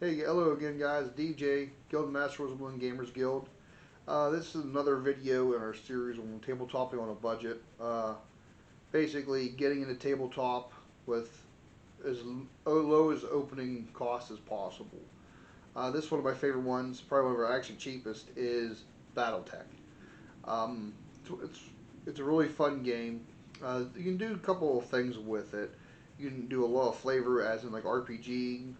Hey, hello again, guys. DJ, Guild Master was One Gamers Guild. This is another video in our series on tabletoping on a budget. Basically, getting into tabletop with as low as opening cost as possible. This is one of my favorite ones, probably one of our actually cheapest, is Battletech. Um, it's it's a really fun game. You can do a couple of things with it. You can do a lot of flavor, as in like RPG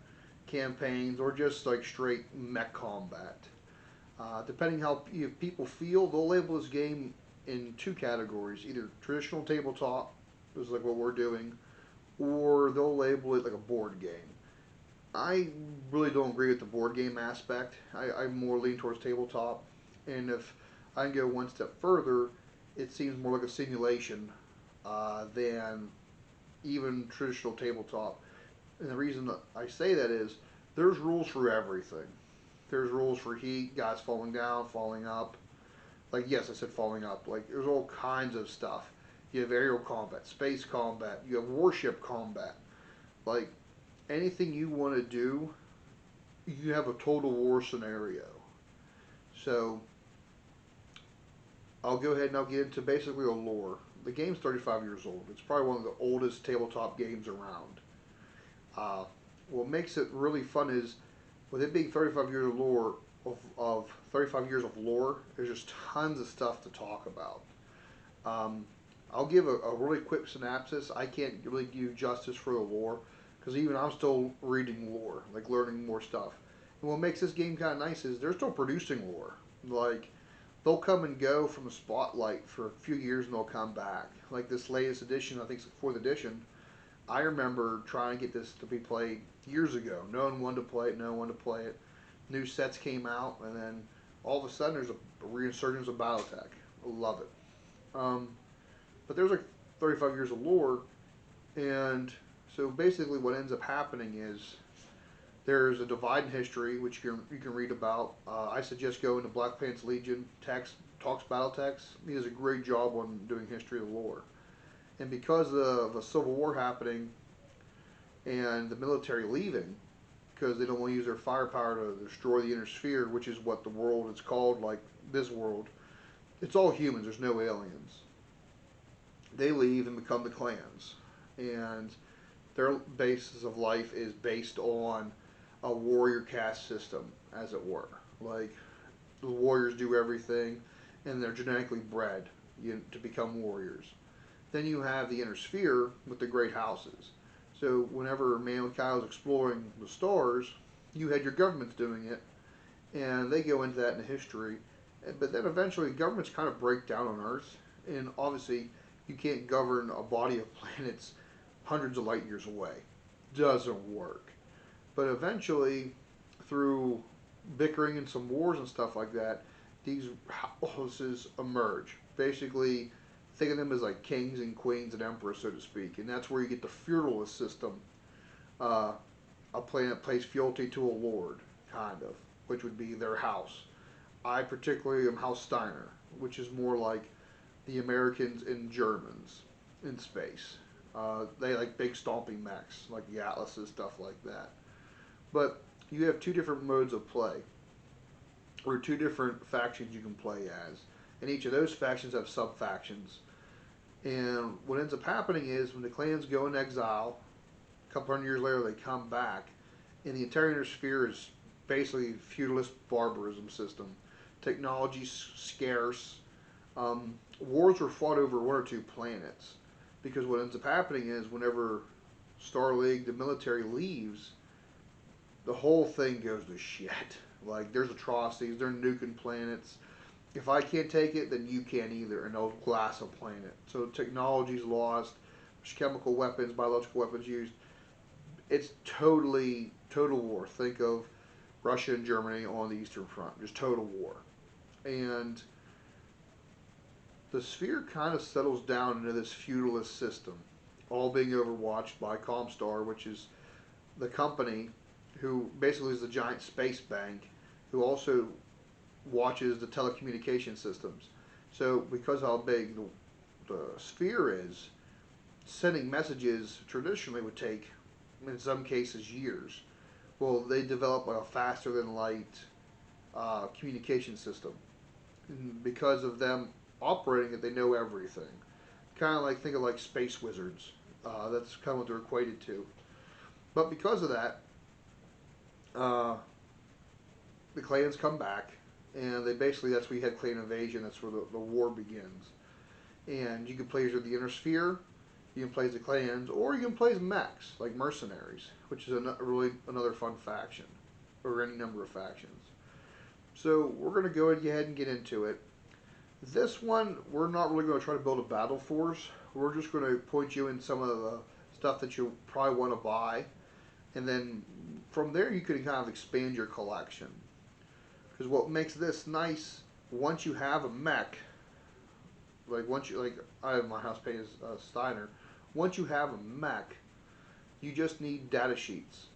campaigns, or just like straight mech combat. Depending how people feel, they'll label this game in two categories: either traditional tabletop, which is like what we're doing, or they'll label it like a board game. I really don't agree with the board game aspect. I more lean towards tabletop, and if I can go one step further, it seems more like a simulation than even traditional tabletop. And the reason that I say that is there's rules for everything. There's rules for heat, guys falling down, falling up. Like, yes, I said falling up. Like, there's all kinds of stuff. You have aerial combat, space combat, you have warship combat. Like, anything you want to do, you have a total war scenario. So, I'll go ahead and I'll get into basically a lore. The game's 35 years old. It's probably one of the oldest tabletop games around. Uh, what makes it really fun is, with it being 35 years of lore, of 35 years of lore, there's just tons of stuff to talk about. Um, I'll give a really quick synopsis. I can't really do justice for the lore because even I'm still reading lore, like learning more stuff. And what makes this game kind of nice is they're still producing lore. Like, they'll come and go from the spotlight for a few years and they'll come back. Like this latest edition, I think it's the fourth edition. I remember trying to get this to be played years ago. No one wanted to play it. No one wanted to play it. New sets came out, and then all of a sudden there's a resurgence of Battletech. I love it. Um, but there's like 35 years of lore, and so basically what ends up happening is there's a divide in history which you can read about. I suggest going to Black Pants Legion text talks Battletech. He does a great job on doing history of the lore. And because of a civil war happening and the military leaving, because they don't want to use their firepower to destroy the inner sphere, which is what the world is called, like this world. It's all humans, there's no aliens. They leave and become the clans. And their basis of life is based on a warrior caste system, as it were. Like, the warriors do everything, and they're genetically bred to become warriors. Then you have the inner sphere with the great houses. So whenever mankind was exploring the stars, you had your governments doing it, and they go into that in history. But then eventually governments kind of break down on Earth, and obviously you can't govern a body of planets hundreds of light years away. Doesn't work. But eventually, through bickering and some wars and stuff like that, these houses emerge. Basically, think of them as like kings and queens and emperors, so to speak. And that's where you get the feudalist system. Uh, a planet pays fealty to a lord, kind of, which would be their house. I particularly am House Steiner, which is more like the Americans and Germans in space. They like big stomping mechs, like the Atlases, stuff like that. But you have two different modes of play, or two different factions you can play as, and each of those factions have sub factions. And what ends up happening is when the clans go in exile, a couple hundred years later they come back, and the entire inner sphere is basically feudalist barbarism system. Technology's scarce. Wars were fought over one or two planets, because what ends up happening is whenever Star League, the military leaves, the whole thing goes to shit. Like, there's atrocities, they're nuking planets. If I can't take it, then you can't either, and they'll glass a planet. So technology's lost, there's chemical weapons, biological weapons used. It's totally total war. Think of Russia and Germany on the Eastern Front, just total war. And the sphere kind of settles down into this feudalist system, all being overwatched by Comstar, which is the company who basically is the giant space bank, who also watches the telecommunication systems. So because how big the sphere is, sending messages traditionally would take, in some cases, years. Well, they develop a faster than light communication system. And because of them operating it, they know everything. Kind of like, think of like space wizards. That's kind of what they're equated to. But because of that, uh, the clans come back, and they basically, that's where you had clan invasion. That's where the war begins. And you can play as the inner sphere, you can play as the clans, or you can play as mechs, like mercenaries, which is really another fun faction, or any number of factions. So we're going to go ahead and get into it. This one, we're not really going to try to build a battle force. We're just going to point you in some of the stuff that you probably want to buy, and then from there you can kind of expand your collection. Because what makes this nice, once you have a mech, like I have my house paint as Steiner. Once you have a mech, you just need data sheets.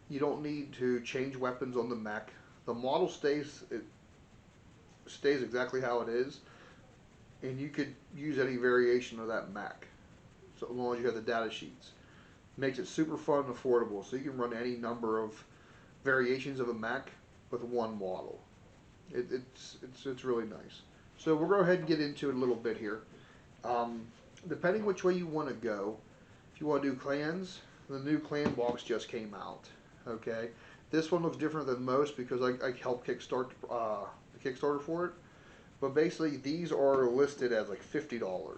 You don't need to change weapons on the mech. The model stays exactly how it is, and you could use any variation of that mech, so long as you have the data sheets. Makes it super fun and affordable, so you can run any number of variations of a mech with one model. It's really nice. So we'll go ahead and get into it a little bit here. Um, Depending which way you want to go, if you want to do clans, the new clan box just came out. Okay, this one looks different than most because I helped kickstart the Kickstarter for it. But basically, these are listed as like $50.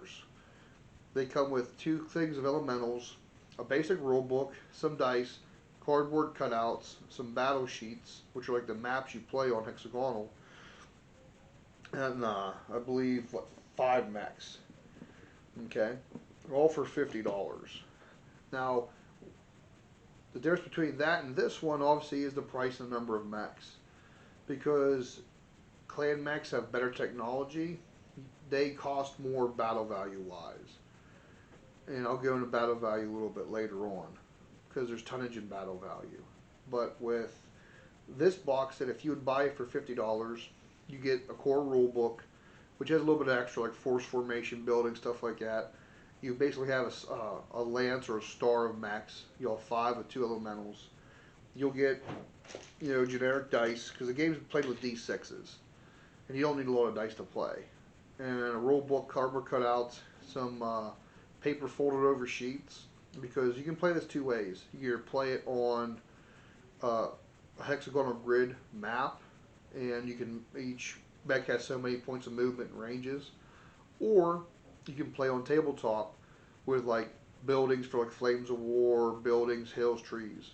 They come with two things of elementals, a basic rule book, some dice, cardboard cutouts, some battle sheets, which are like the maps you play on hexagonal, and I believe what 5 mechs. Okay, all for $50. Now, the difference between that and this one obviously is the price and the number of mechs, because clan mechs have better technology. They cost more battle value wise, and I'll go into battle value a little bit later on because there's tonnage in battle value. But with this box, that if you would buy it for $50, you get a core rule book, which has a little bit of extra like force formation, building, stuff like that. You basically have a lance or a star of mechs. You'll have 5 with 2 elementals. You'll get, generic dice, because the game's played with D6s, and you don't need a lot of dice to play. And a rule book, cardboard cutouts, some paper folded over sheets, because you can play this 2 ways. You can either play it on a hexagonal grid map, and each mech has so many points of movement and ranges, or you can play on tabletop with like buildings for like flames of war, buildings, hills, trees.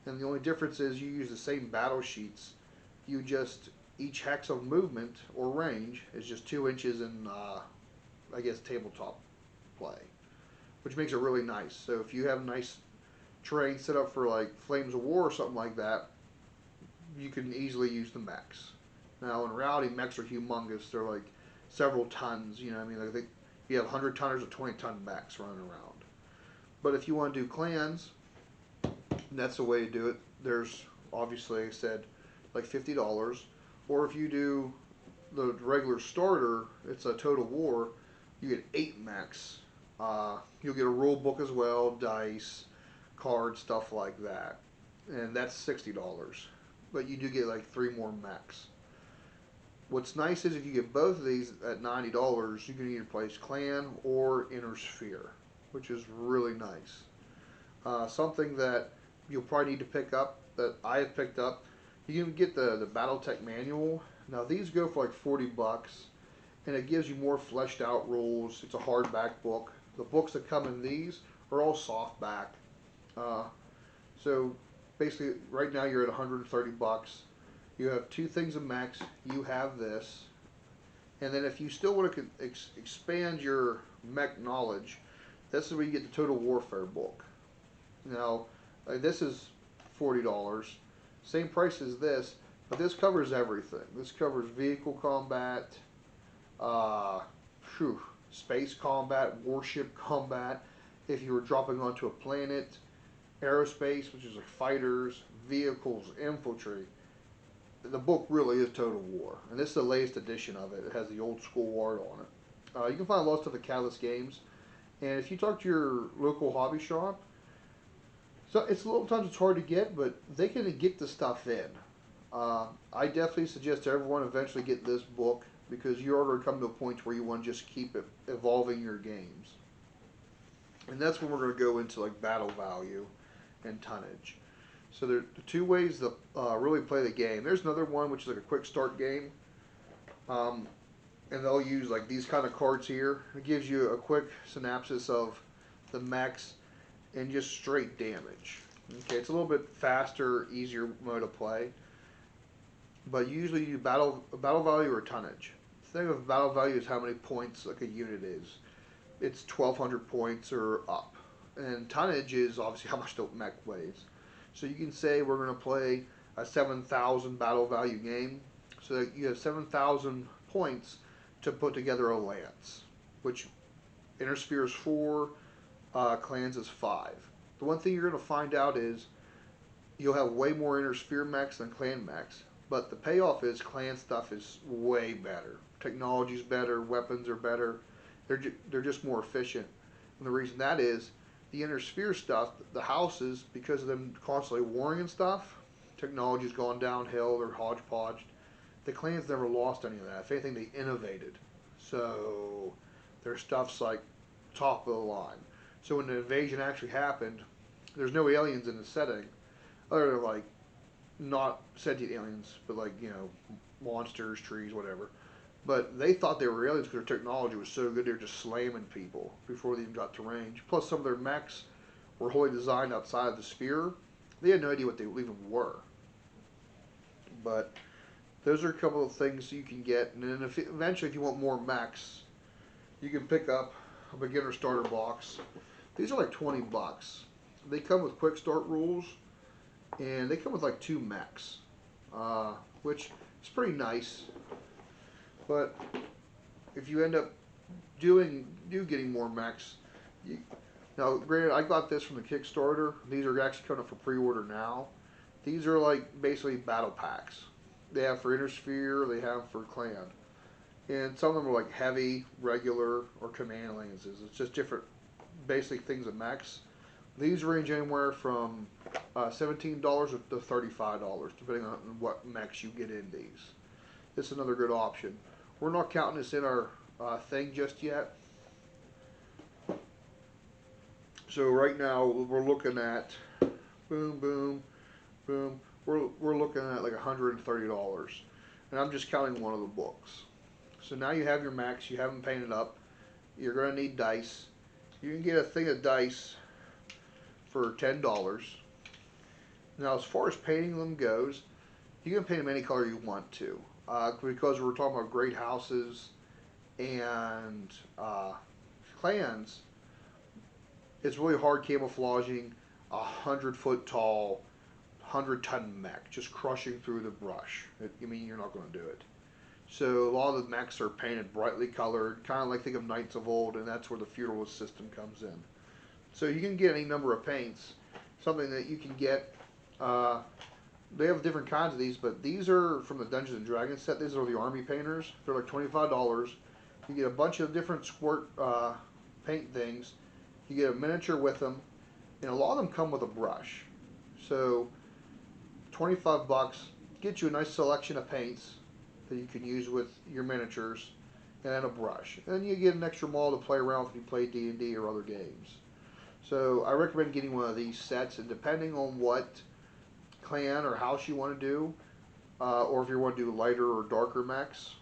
And the only difference is you use the same battle sheets. You just, each hex of movement or range is just 2 inches in, I guess, tabletop play, which makes it really nice. So if you have nice terrain set up for like flames of war or something like that, you can easily use the mechs. Now in reality, mechs are humongous. They're like several tons. I mean, like you have 100 tonners or 20-ton mechs running around. But if you want to do clans, that's the way to do it. There's obviously, like I said, like $50. Or if you do the regular starter, it's a Total War. You get 8 mechs. You'll get a rule book as well, dice, cards, stuff like that, and that's $60. But you do get like 3 more mechs. What's nice is if you get both of these at $90, you can either play clan or inner sphere, which is really nice. Something that you'll probably need to pick up, that I have picked up, you can get the Battletech manual. Now these go for like $40, and it gives you more fleshed out rules. It's a hardback book. The books that come in these are all softback. So basically, right now you're at $130. You have 2 things of mechs. You have this, and then if you still want to expand your mech knowledge, this is where you get the Total Warfare book. Now, this is $40, same price as this, but this covers everything. This covers vehicle combat, space combat, warship combat. If you were dropping onto a planet, aerospace, which is like fighters, vehicles, infantry. The book really is Total War, and this is the latest edition of it. It has the old school art on it. You can find a lot of stuff at Catalyst Games, and if you talk to your local hobby shop, So it's a little times it's hard to get, but they can get the stuff in. I definitely suggest everyone eventually get this book because you're going to come to a point where you want to just keep it evolving your games, and that's when we're going to go into like battle value and tonnage. So there are two ways to really play the game. There's another one which is like a quick start game, um, and they'll use like these kind of cards here. It gives you a quick synopsis of the mechs and just straight damage. Okay, it's a little bit faster, easier mode of play, but usually you battle value or tonnage. The thing of battle value is how many points like a unit is. It's 1,200 points or up, and tonnage is obviously how much the mech weighs. So you can say we're going to play a 7,000 battle value game, so that you have 7,000 points to put together a lance, which Inner Sphere is 4, clans is 5. The one thing you're going to find out is you'll have way more Inner Sphere mechs than clan mechs, but the payoff is clan stuff is way better. Technology's better, weapons are better, they're just more efficient. And the reason that is, the Inner Sphere stuff, the houses, because of them constantly warring and stuff, technology's gone downhill, they're hodgepodged. The clans never lost any of that. If anything, they innovated. So their stuff's like top of the line. So when the invasion actually happened, there's no aliens in the setting, other than like not sentient aliens, but like monsters, trees, whatever. But they thought they were aliens because their technology was so good they were just slamming people before they even got to range. Plus, some of their mechs were wholly designed outside of the sphere. They had no idea what they even were. But those are a couple of things you can get. And then eventually, if you want more mechs, you can pick up a beginner starter box. These are like 20 bucks. They come with quick start rules, and they come with like 2 mechs, which is pretty nice. But if you end up getting more mechs, now granted, I got this from the Kickstarter. These are actually coming up for pre-order now. These are like basically battle packs. They have for Inner Sphere, they have for Clan, and some of them are like heavy, regular, or command lances. It's just different basic things of mechs. These range anywhere from $17 to $35, depending on what mechs you get in these. It's another good option. We're not counting this in our thing just yet. So right now we're looking at boom, boom, boom. We're looking at like $130, and I'm just counting one of the books. So now you have your mechs. You have them painted up. You're going to need dice. You can get a thing of dice for $10. Now, as far as painting them goes, you can paint them any color you want to. Because we're talking about great houses and clans, it's really hard camouflaging 100-foot tall, 100-ton mech just crushing through the brush. I mean, you're not going to do it. So a lot of the mechs are painted brightly colored, kind of like think of Knights of Old, and that's where the feudalist system comes in. So you can get any number of paints. Something that you can get. They have different kinds of these, but these are from the Dungeons and Dragons set. These are the army painters. They're like $25. You get a bunch of different squirt paint things. You get a miniature with them, and a lot of them come with a brush. So 25 bucks gets you a nice selection of paints that you can use with your miniatures and a brush. And then you get an extra model to play around with if you play D&D or other games. So I recommend getting one of these sets, and depending on what clan or house you want to do, or if you want to do lighter or darker mechs,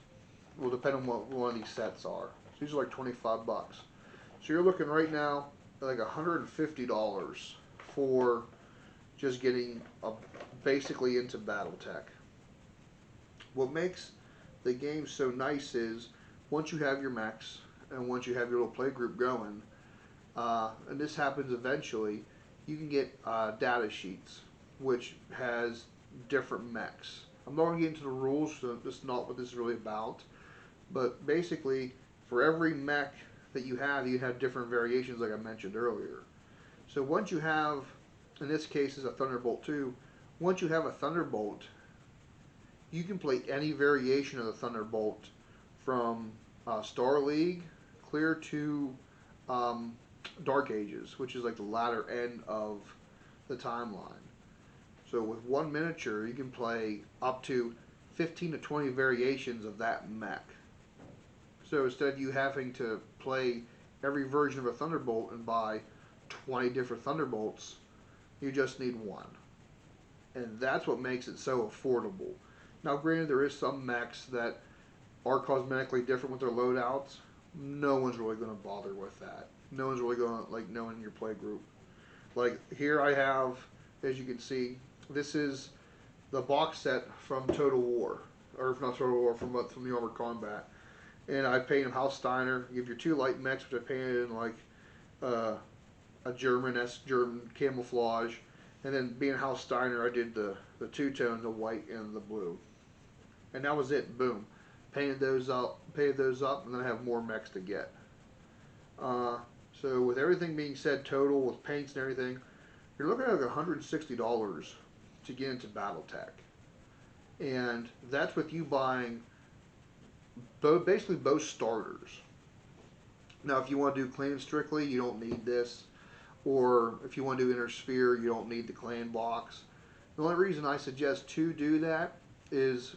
will depend on what one of these sets are. So these are like 25 bucks. So you're looking right now at like $150 for just getting basically into Battletech. What makes the game so nice is once you have your mechs and once you have your little play group going, and this happens eventually, you can get data sheets which has different mechs. I'm not going to get into the rules, so that's not what this is really about. But basically, for every mech that you have different variations like I mentioned earlier. So once you have, in this case is a Thunderbolt 2, once you have a Thunderbolt, you can play any variation of the Thunderbolt from Star League clear to Dark Ages, which is like the latter end of the timeline. So with one miniature, you can play up to 15 to 20 variations of that mech. So instead of you having to play every version of a Thunderbolt and buy 20 different Thunderbolts, you just need one. And that's what makes it so affordable. Now granted, there is some mechs that are cosmetically different with their loadouts. No one's really going to bother with that. No one's really going to like know in your play group. Like here I have, as you can see, this is the box set from Total War, or if not Total War, from the Armored Combat. And I painted him House Steiner. You have your two light mechs, which I painted in like a German camouflage. And then being House Steiner, I did the two-tone, the white and the blue. And that was it. Boom. Painted those up, and then I have more mechs to get. So with everything being said, total with paints and everything, you're looking at like $160 to get into Battletech, and that's with you buying basically both starters. Now, if you want to do clan strictly, you don't need this, or if you want to do Inner Sphere, you don't need the clan box. The only reason I suggest to do that is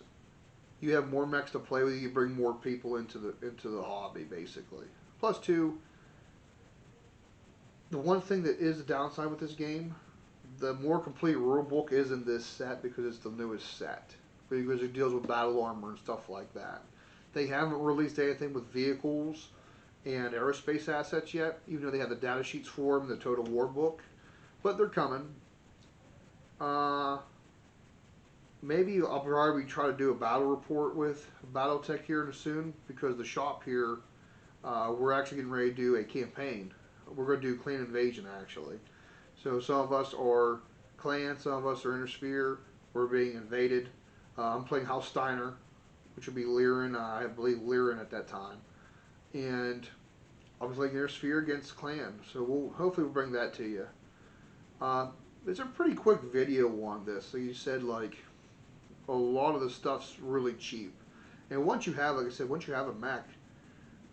you have more mechs to play with. You bring more people into the hobby, basically. Plus, two, the one thing that is the downside with this game, the more complete rule book is in this set because it's the newest set. Because it deals with battle armor and stuff like that. They haven't released anything with vehicles and aerospace assets yet, even though they have the data sheets for them, the Total War book. But they're coming. Maybe I'll probably try to do a battle report with Battletech here soon, because the shop here, we're actually getting ready to do a campaign. We're going to do Clan Invasion, actually. So some of us are Clan, some of us are Inner Sphere. We're being invaded. I'm playing House Steiner, which will be Lyran, I believe Lyran at that time. And I was playing Inner Sphere against Clan, so hopefully we'll bring that to you. It's a pretty quick video on this. So you said, like, a lot of the stuff's really cheap. And once you have, like I said, once you have a mech,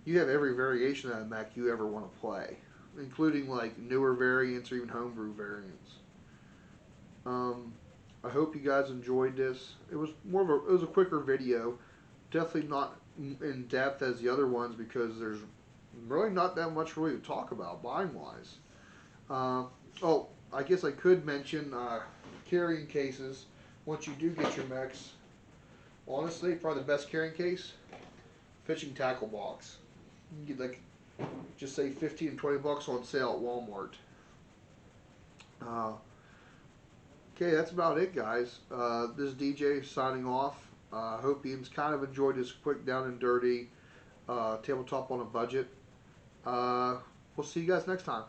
you have every variation of that mech you ever want to play, including like newer variants or even homebrew variants. I hope you guys enjoyed this. It was a quicker video, definitely not in depth as the other ones because there's really not that much really to talk about buying wise. Oh, I guess I could mention carrying cases. Once you do get your mechs, honestly, probably the best carrying case, fishing tackle box. You get like, just say 15 and 20 bucks on sale at Walmart. Okay, that's about it, guys. This is DJ signing off. I hope you kind of enjoyed this quick, down and dirty tabletop on a budget. We'll see you guys next time.